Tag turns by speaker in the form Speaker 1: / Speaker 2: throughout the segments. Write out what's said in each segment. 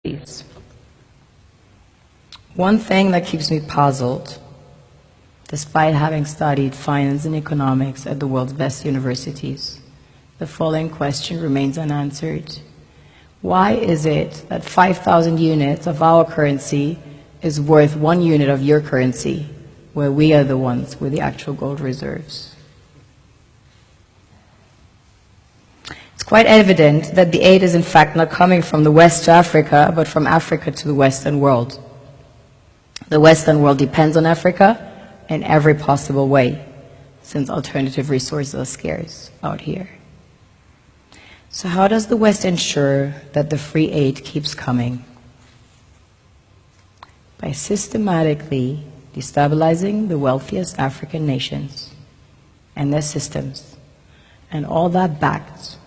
Speaker 1: Please. One thing that keeps me puzzled, despite having studied finance and economics at the world's best universities, the following question remains unanswered. Why is it that 5,000 units of our currency is worth 1 unit of your currency, where we are the ones with the actual gold reserves? It's quite evident that the aid is in fact not coming from the West to Africa, but from Africa to the Western world. The Western world depends on Africa in every possible way, since alternative resources are scarce out here. So how does the West ensure that the free aid keeps coming? By systematically destabilizing the wealthiest African nations and their systems, and all that backed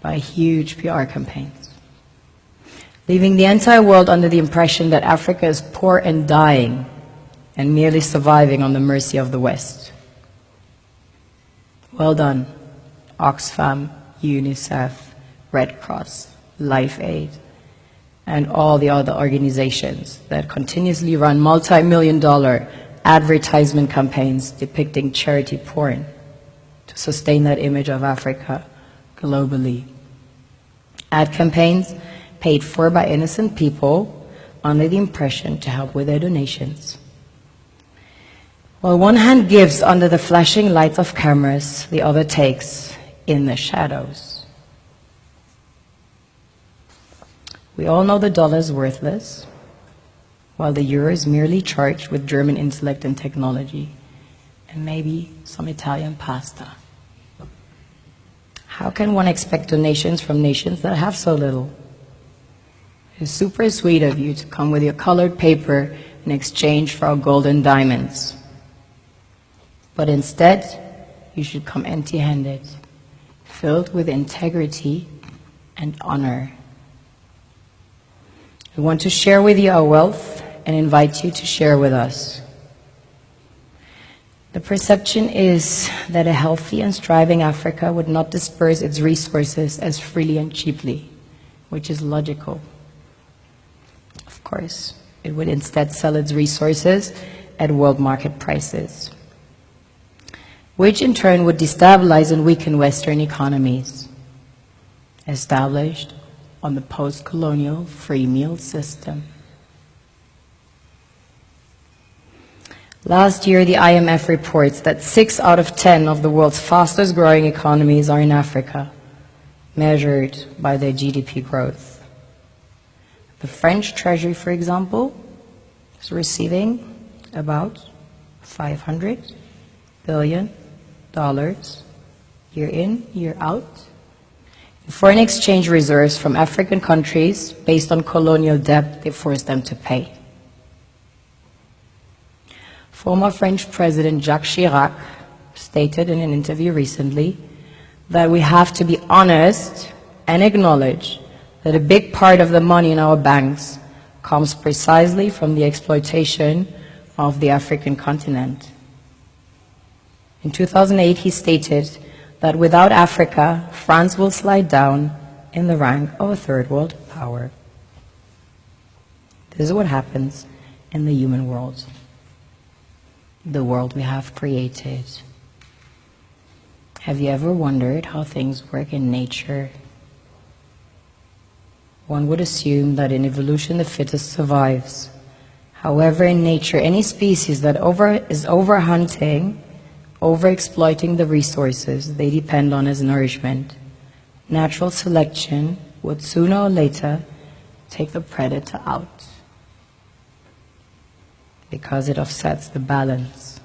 Speaker 1: by huge PR campaigns, leaving the entire world under the impression that Africa is poor and dying and merely surviving on the mercy of the West. Well done, Oxfam, UNICEF, Red Cross, Life Aid, and all the other organizations that continuously run multi-million-dollar advertisement campaigns depicting charity porn to sustain that image of Africa globally. Ad campaigns paid for by innocent people under the impression to help with their donations. While one hand gives under the flashing lights of cameras, the other takes in the shadows. We all know the dollar is worthless, while the euro is merely charged with German intellect and technology, and maybe some Italian pasta. How can one expect donations from nations that have so little? It's super sweet of you to come with your colored paper in exchange for our gold and diamonds. But instead, you should come empty-handed, filled with integrity and honor. We want to share with you our wealth and invite you to share with us. The perception is that a healthy and striving Africa would not disperse its resources as freely and cheaply, which is logical. Of course, it would instead sell its resources at world market prices, which in turn would destabilize and weaken Western economies, established on the post-colonial free meal system. Last year, the IMF reports that 6 out of 10 of the world's fastest growing economies are in Africa, measured by their GDP growth. The French Treasury, for example, is receiving about $500 billion year in, year out, in foreign exchange reserves from African countries based on colonial debt they forced them to pay. Former French President Jacques Chirac stated in an interview recently that we have to be honest and acknowledge that a big part of the money in our banks comes precisely from the exploitation of the African continent. In 2008, he stated that without Africa, France will slide down in the rank of a third world power. This is what happens in the human world, the world we have created. Have you ever wondered how things work in nature? One would assume that in evolution the fittest survives. However, in nature, any species that is overhunting, overexploiting the resources they depend on as nourishment, natural selection would sooner or later take the predator out, because it offsets the balance.